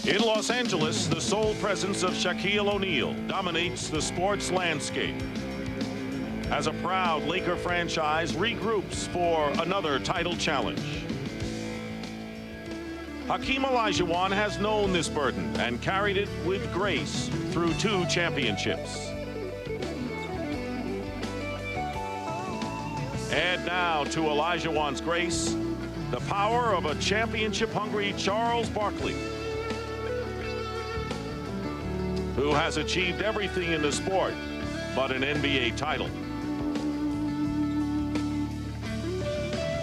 In Los Angeles, the sole presence of Shaquille O'Neal dominates the sports landscape as a proud Laker franchise regroups for another title challenge. Hakeem Olajuwon has known this burden and carried it with grace through 2 championships. Add now to Olajuwon's grace the power of a championship-hungry Charles Barkley, who has achieved everything in the sport but an NBA title.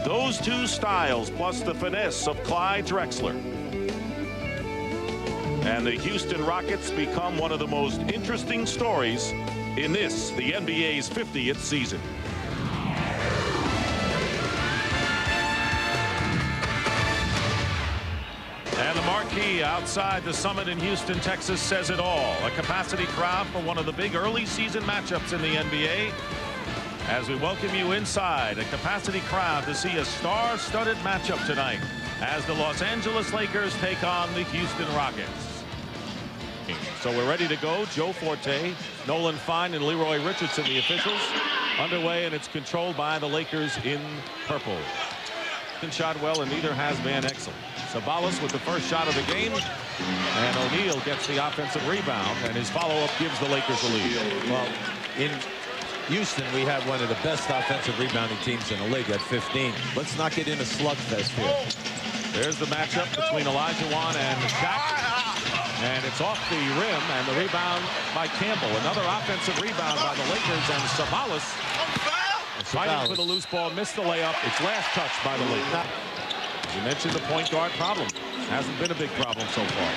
Those 2 styles, plus the finesse of Clyde Drexler, and the Houston Rockets become one of the most interesting stories in this, the NBA's 50th season. And the marquee outside the Summit in Houston, Texas says it all. A capacity crowd for one of the big early season matchups in the NBA. As we welcome you inside, a capacity crowd to see a star-studded matchup tonight as the Los Angeles Lakers take on the Houston Rockets. So we're ready to go. Joe Forte, Nolan Fine, and Leroy Richardson, the officials, underway, and it's controlled by the Lakers in purple. Shot well, and neither has Van Exel. Sabalas with the first shot of the game, and O'Neal gets the offensive rebound, and his follow-up gives the Lakers the lead. Well, in Houston, we have one of the best offensive rebounding teams in the league at 15. Let's not get in a slugfest here. There's the matchup between Olajuwon and Shaq, and it's off the rim, and the rebound by Campbell. Another offensive rebound by the Lakers, and Sabalas fighting for the loose ball, missed the layup. It's last touch by the Lakers. You mentioned the point guard problem. Hasn't been a big problem so far.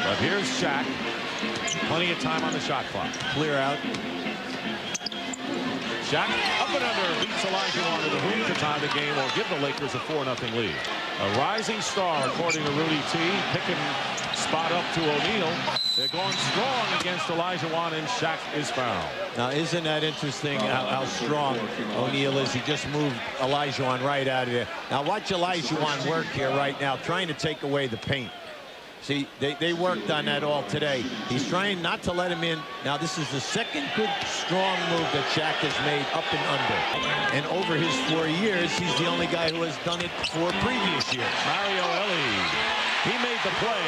But here's Shaq. Plenty of time on the shot clock. Clear out. Shaq up and under, beats Olajuwon to the hoop to tie the game or give the Lakers a 4-0 lead. A rising star, according to Rudy T. Picking spot up to O'Neal. They're going strong against Olajuwon, and Shaq is fouled. Now, isn't that interesting how strong O'Neal is? He just moved Olajuwon right out of there. Now, watch Olajuwon work here right now, trying to take away the paint. See, they worked on that all today. He's trying not to let him in. Now, this is the second good, strong move that Shaq has made up and under. And over his 4 years, he's the only guy who has done it 4 previous years. Mario Elie, he made the play.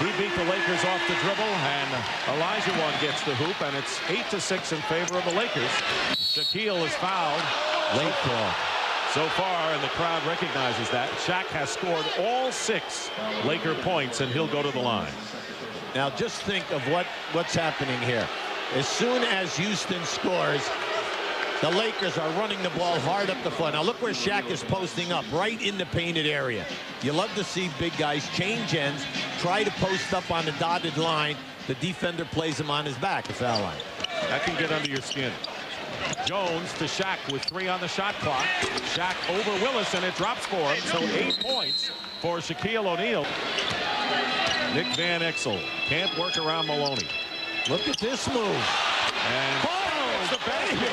He beat the Lakers off the dribble, and Olajuwon gets the hoop, and it's 8-6 in favor of the Lakers. Shaquille is fouled. Late call. So far, and the crowd recognizes that, Shaq has scored all 6 Laker points, and he'll go to the line. Now, just think of what's happening here. As soon as Houston scores, the Lakers are running the ball hard up the floor. Now, look where Shaq is posting up, right in the painted area. You love to see big guys change ends, try to post up on the dotted line. The defender plays him on his back, a foul line. That can get under your skin. Jones to Shaq with 3 on the shot clock. Shaq over Willis, and it drops for him. So 8 points for Shaquille O'Neal. Nick Van Exel can't work around Maloney. Look at this move. And oh, the baby.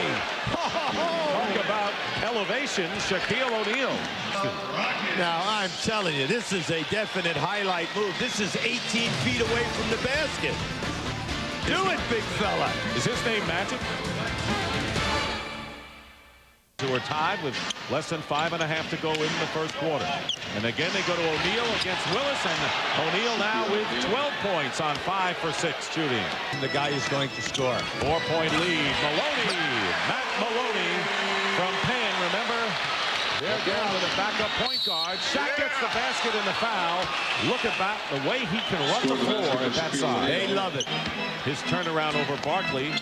Talk about elevation, Shaquille O'Neal. Now, I'm telling you, this is a definite highlight move. This is 18 feet away from the basket. Do it, big fella. Is his name Magic? Who are tied with less than 5.5 to go in the first quarter. And again, they go to O'Neal against Willis, and O'Neal now with 12 points on 5 for 6 shooting. The guy is going to score. 4-point lead. Maloney, Matt Maloney from Penn, remember? They're going with a backup point guard. Shaq gets the basket and the foul. Look at that, the way he can run the floor at that side. They love it. His turnaround over Barkley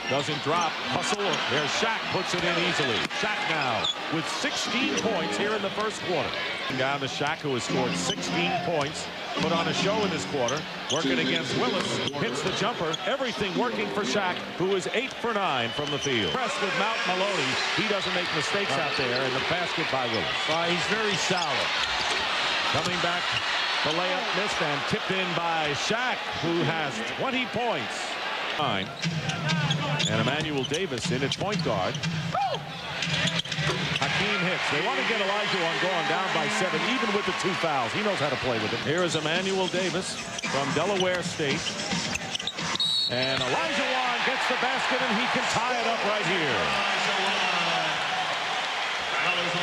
doesn't drop. Hustle. There's Shaq, puts it in easily. Shaq now with 16 points here in the first quarter. Down to Shaq, who has scored 16 points. Put on a show in this quarter. Working against Willis. Hits the jumper. Everything working for Shaq, who is 8 for 9 from the field. Pressed with Mount Maloney. He doesn't make mistakes out there. And the basket by Willis. He's very solid. Coming back, the layup missed and tipped in by Shaq, who has 20 points. And Emmanuel Davis in at point guard. Hakeem Hakeem hits. They want to get Olajuwon going down by 7, even with the 2 fouls. He knows how to play with it. Here is Emmanuel Davis from Delaware State. And Olajuwon gets the basket, and he can tie it up right here.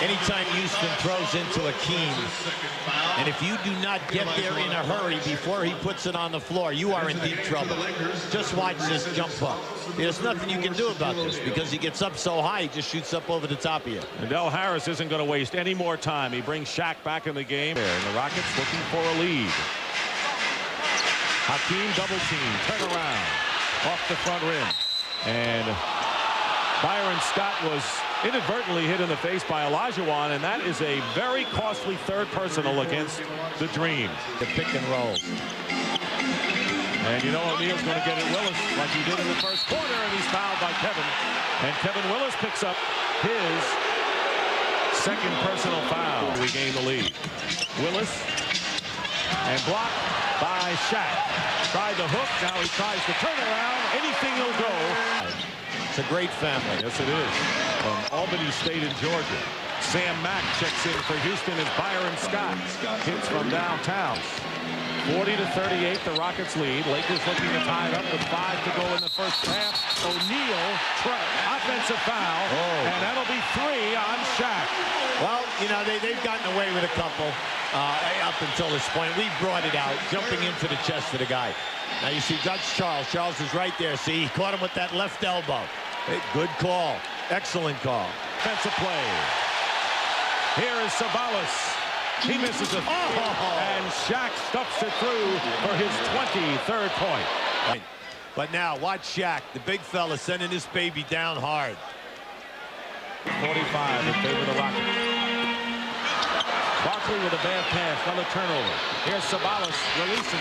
Anytime Houston throws into Hakeem, and if you do not get there in a hurry before he puts it on the floor, you are in deep trouble. Just watch this jump up. There's nothing you can do about this because he gets up so high, he just shoots up over the top of you. And Del Harris isn't going to waste any more time. He brings Shaq back in the game. And the Rockets looking for a lead. Hakeem double team, turn around, off the front rim. And Byron Scott was inadvertently hit in the face by Olajuwon, and that is a very costly third personal against the Dream. The pick and roll. And you know O'Neal's going to get it Willis like he did in the first quarter, and he's fouled by Kevin. And Kevin Willis picks up his second personal foul. We gain the lead. Willis and blocked by Shaq. Tried the hook, now he tries to turn around. Anything will go. It's a great family. Yes, it is. From Albany State in Georgia. Sam Mack checks in for Houston as Byron Scott hits from downtown. 40-38, the Rockets lead. Lakers looking to tie it up with 5 to go in the first half. O'Neal, offensive foul, and that'll be 3 on Shaq. Well, you know, they've gotten away with a couple up until this point. We brought it out, jumping into the chest of the guy. Now you see Dutch Charles. Charles is right there. See, he caught him with that left elbow. Hey, good call. Excellent call. Defensive play. Here is Sabalas. He misses it. And Shaq stuffs it through for his 23rd point. But now, watch Shaq, the big fella, sending this baby down hard. 45 in favor of the Rockets. Barkley with a bad pass. Another turnover. Here's Sabalas releasing.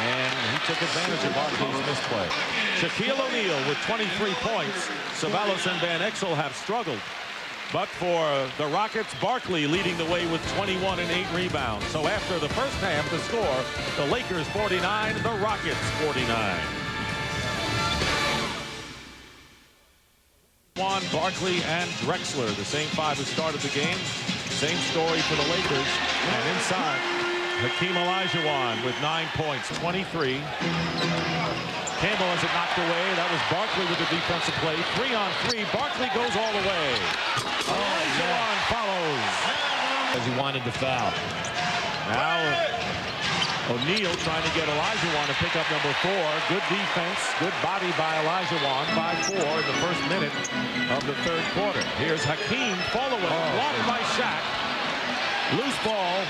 And he took advantage of Barkley's misplay. Shaquille O'Neal with 23 points. Sabalas and Van Exel have struggled. But for the Rockets, Barkley leading the way with 21 and 8 rebounds. So after the first half, the score, the Lakers 49, the Rockets 49. Juan, Barkley, and Drexler, the same 5 who started the game. Same story for the Lakers. And inside, Hakeem Olajuwon with 9 points, 23. Campbell has it knocked away. That was Barkley with the defensive play. 3-on-3. Barkley goes all the way. Olajuwon follows. As he wanted to foul. Now O'Neal trying to get Olajuwon to pick up number 4. Good defense. Good body by Olajuwon. 5-4 in the first minute of the third quarter. Here's Hakeem following. Blocked by Shaq. Loose ball.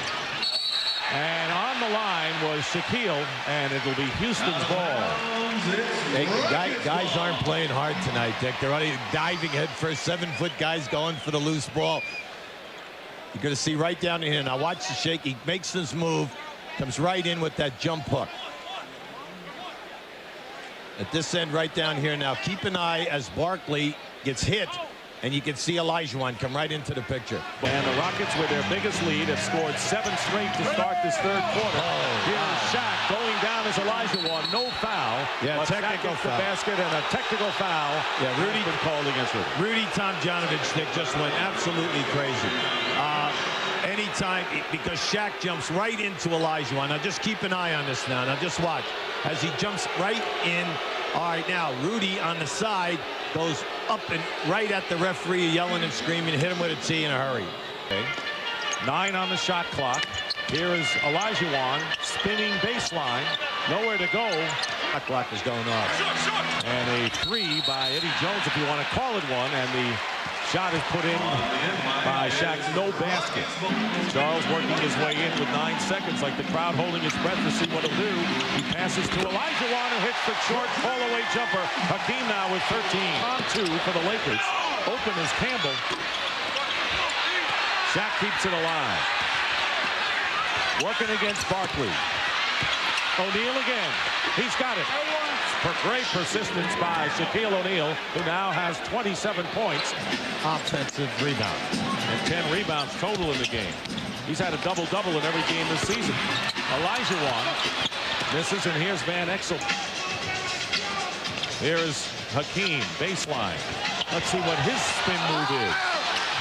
And on the line was Shaquille, and it'll be Houston's ball. Hey, guys aren't playing hard tonight, Dick. They're already diving head first. 7-foot guys going for the loose ball. You're going to see right down here. Now watch the shake. He makes this move, comes right in with that jump hook. At this end right down here now, keep an eye as Barkley gets hit. And you can see Olajuwon come right into the picture. And the Rockets, with their biggest lead, have scored 7 straight to start this third quarter. Here's Shaq going down as Olajuwon. No foul. Yeah, but technical Shaq gets foul. the basket and a technical foul. Yeah, Rudy been called against Rudy. Rudy Tomjanovich, Dick, just went absolutely crazy. Anytime, because Shaq jumps right into Olajuwon. Now just keep an eye on this now. Now just watch as he jumps right in. All right, now Rudy on the side goes up and right at the referee, yelling and screaming, hit him with a T in a hurry. Okay. 9 on the shot clock. Here is Olajuwon spinning baseline. Nowhere to go. Shot clock is going off. And a 3 by Eddie Jones, if you want to call it one. And the shot is put in by Shaq. No basket. Charles working his way in with 9 seconds, like the crowd holding his breath to see what he'll do. He passes to Olajuwon, who hits the short fall-away jumper. Hakeem now with 13. On 2 for the Lakers. Open is Campbell. Shaq keeps it alive. Working against Barkley. O'Neal again. He's got it. For great persistence by Shaquille O'Neal, who now has 27 points. Offensive rebound. And 10 rebounds total in the game. He's had a double-double in every game this season. Olajuwon misses, and here's Van Exel. Here is Hakeem, baseline. Let's see what his spin move is.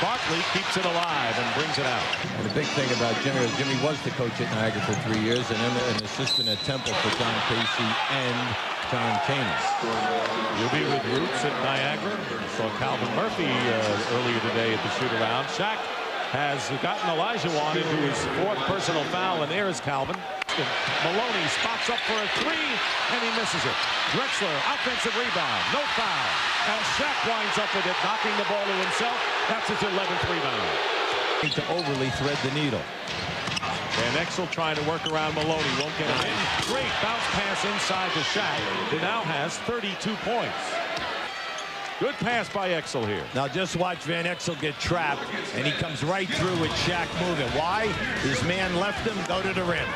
Barkley keeps it alive and brings it out. And the big thing about Jimmy is Jimmy was the coach at Niagara for 3 years and then an assistant at Temple for John Casey and John Canis. You'll be with Roots at Niagara. Saw Calvin Murphy earlier today at the shoot-around. Shaq has gotten Olajuwon into his 4th personal foul, and there is Calvin. Maloney spots up for a 3, and he misses it. Drexler, offensive rebound, no foul. And Shaq winds up with it, knocking the ball to himself. That's his 11th rebound. To overly thread the needle. Van Exel trying to work around Maloney, won't get it in. Great bounce pass inside to Shaq, who now has 32 points. Good pass by Exel here. Now just watch Van Exel get trapped, and he comes right through with Shaq moving. Why? His man left him go to the rim.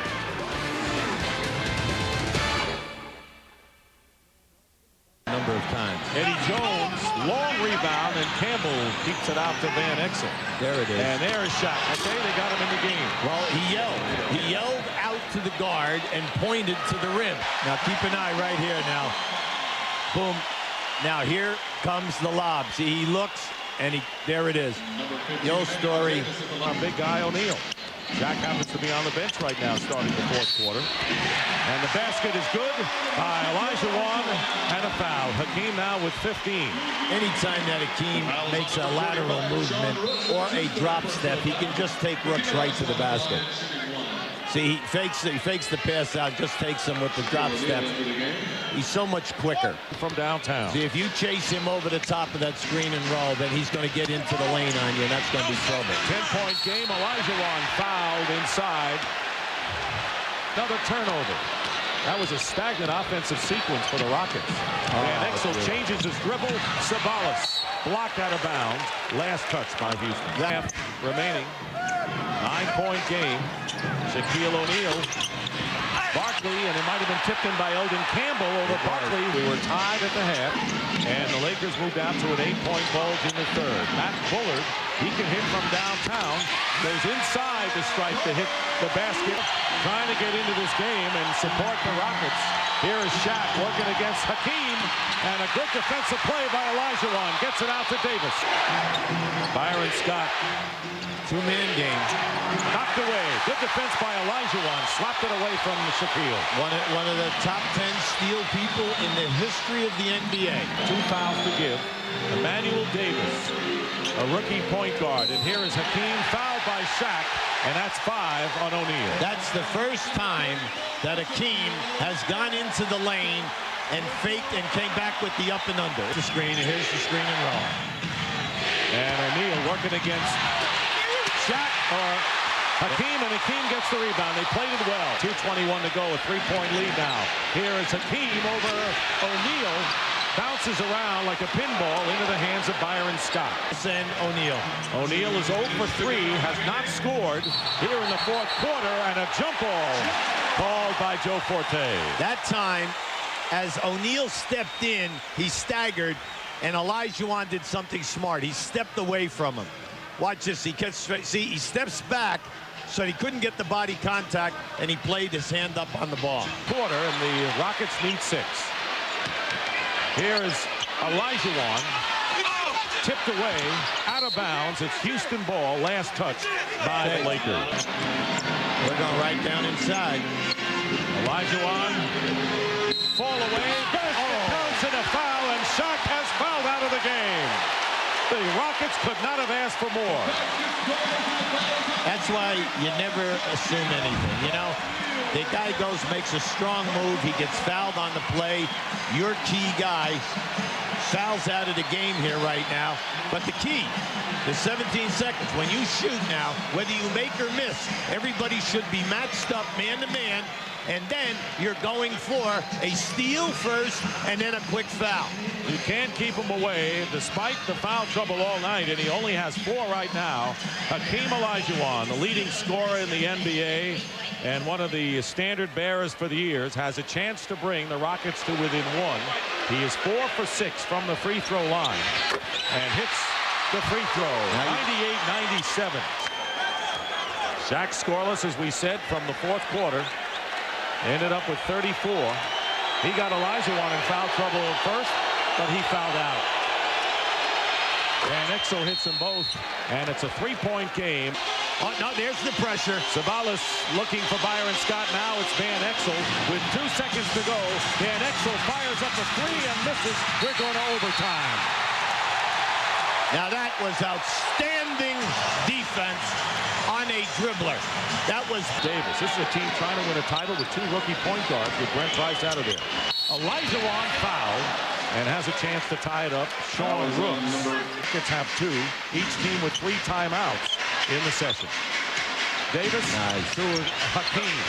Number of times. Eddie Jones, long rebound, and Campbell keeps it out to Van Exel. There it is. And there is Shaq. Okay, they got him in the game. Well, he yelled. He yelled out to the guard and pointed to the rim. Now keep an eye right here now. Boom. Now here comes the lob. See, he looks, and there it is. The old story. Our big guy O'Neal. Shaq happens to be on the bench right now starting the 4th quarter. And the basket is good by Olajuwon, and a foul. Hakeem now with 15. Anytime that Hakeem makes a lateral movement or a drop step, he can just take Rooks right to the basket. See, he fakes the pass out, just takes him with the drop step. He's so much quicker. From downtown. See, if you chase him over the top of that screen and roll, then he's going to get into the lane on you, and that's going to be trouble. 10-point game. Olajuwon fouled inside. Another turnover. That was a stagnant offensive sequence for the Rockets. Van Exel changes his dribble. Sabalas blocked out of bounds. Last touch by Houston. Half remaining. 9-point game. Shaquille O'Neal. Barkley, and it might have been tipped in by Eldon Campbell over Barkley. We were tied at the half, and the Lakers moved out to an 8-point bulge in the 3rd. Matt Bullard, he can hit from downtown, goes inside to strike to hit the basket, trying to get into this game and support the Rockets. Here is Shaq working against Hakeem, and a good defensive play by Olajuwon. Gets it out to Davis. Byron Scott. 2-man game. Knocked away. Good defense by Olajuwon. Slapped it away from Shaquille. One of the top 10 steal people in the history of the NBA. 2 fouls to give. Emmanuel Davis, a rookie point guard. And here is Hakeem fouled by Shaq. And that's 5 on O'Neal. That's the first time that Hakeem has gone into the lane and faked and came back with the up and under. The screen, and here's the screen and roll. And O'Neal working against Shaq or Hakeem, and Hakeem gets the rebound. They played it well. 2:21 to go, a 3-point lead now. Here is Hakeem over O'Neal. Bounces around like a pinball into the hands of Byron Scott. And O'Neal. O'Neal is 0 for 3, has not scored here in the 4th quarter, and a jump ball called by Joe Forte. That time, as O'Neal stepped in, he staggered, and Olajuwon did something smart. He stepped away from him. Watch this. He steps back, so he couldn't get the body contact, and he played his hand up on the ball. Quarter, and the Rockets need 6. Here is Olajuwon, tipped away, out of bounds. It's Houston ball, last touch by the Lakers. We're going right down inside. Olajuwon, fall away, counts in a foul, and Shaq has fouled out of the game. The Rockets could not have asked for more. That's why you never assume anything, you know? The guy goes, makes a strong move. He gets fouled on the play. Your key guy fouls out of the game here right now. But the key, the 17 seconds. When you shoot now, whether you make or miss, everybody should be matched up man-to-man. And then you're going for a steal first and then a quick foul. You can't keep him away despite the foul trouble all night, and he only has 4 right now. Hakeem Olajuwon, the leading scorer in the NBA and one of the standard bearers for the years, has a chance to bring the Rockets to within 1. He is 4 for 6 from the free throw line and hits the free throw. 98-97. Shaq scoreless, as we said, from the 4th quarter. Ended up with 34. He got Olajuwon in foul trouble at first, but he fouled out. Van Exel hits them both, and it's a three-point game. Oh, no, there's the pressure. Sabalas looking for Byron Scott. Now it's Van Exel with 2 seconds to go. Van Exel fires up a three and misses. We're going to overtime. Now that was outstanding defense on a dribbler. That was Davis. This is a team trying to win a title with 2 rookie point guards with Brent Price out of there. Olajuwon fouled and has a chance to tie it up. Sean Rooks. Rockets have 2. Each team with 3 timeouts in the session. Davis to Hakeem.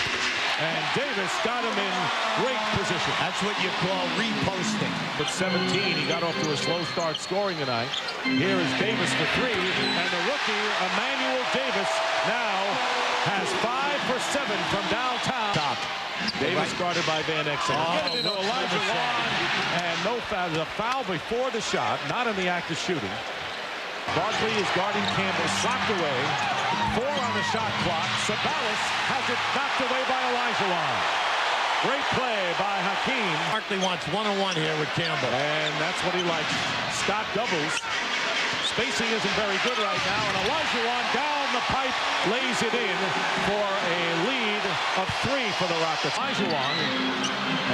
And Davis got him in great position. That's what you call reposting. At 17, he got off to a slow start scoring tonight. Here is Davis for 3, and the rookie, Emmanuel Davis, now has 5 for 7 from downtown. Top. Davis guarded by Van Exel. Get it into Olajuwon, and no foul. There's a foul before the shot, not in the act of shooting. Barkley is guarding Campbell, slapped away. 4 on the shot clock. Sabalas has it knocked away by Olajuwon. Great play by Hakeem. Barkley wants one-on-one here with Campbell. And that's what he likes. Scott doubles. Spacing isn't very good right now, and Olajuwon down the pipe lays it in for a lead of 3 for the Rockets. Olajuwon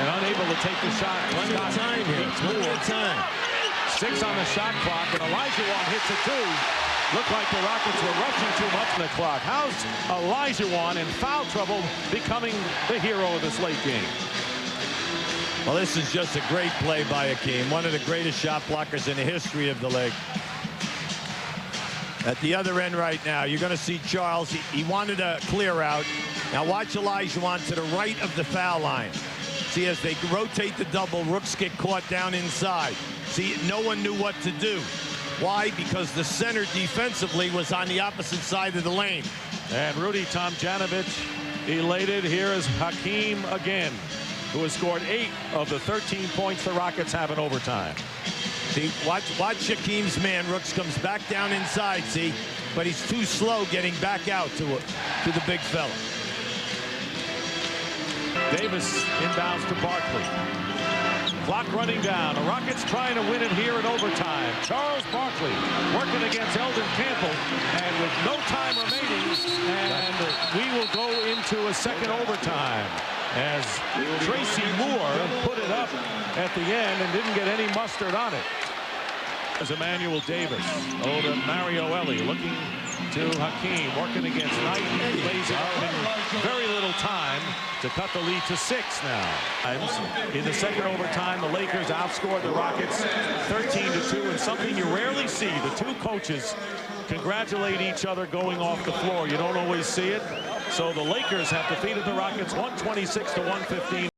and unable to take the shot. Plenty of time here. Plenty of time. 6 on the shot clock, and Olajuwon hits a 2. Looked like the Rockets were rushing too much on the clock. How's Olajuwon in foul trouble becoming the hero of this late game? Well, this is just a great play by Hakeem, one of the greatest shot blockers in the history of the league. At the other end right now, you're going to see Charles. He wanted a clear out. Now watch Olajuwon to the right of the foul line. See, as they rotate the double, Rooks get caught down inside. See, no one knew what to do. Why? Because the center defensively was on the opposite side of the lane. And Rudy Tomjanovich elated. Here is Hakeem again, who has scored 8 of the 13 points the Rockets have in overtime. See, watch Hakeem's man. Rooks comes back down inside, see? But he's too slow getting back out to the big fella. Davis inbounds to Barkley. Clock running down. The Rockets trying to win it here in overtime. Charles Barkley working against Eldon Campbell, and with no time remaining, and we will go into a second overtime as Tracy Moore put it up at the end and didn't get any mustard on it. As Emmanuel Davis. Oh, to Mario Ellie looking to Hakeem, working against Knight. He lays it up in very little time to cut the lead to 6 now. In the second overtime, the Lakers outscored the Rockets 13-2, and something you rarely see. The 2 coaches congratulate each other going off the floor. You don't always see it. So the Lakers have defeated the Rockets 126-115.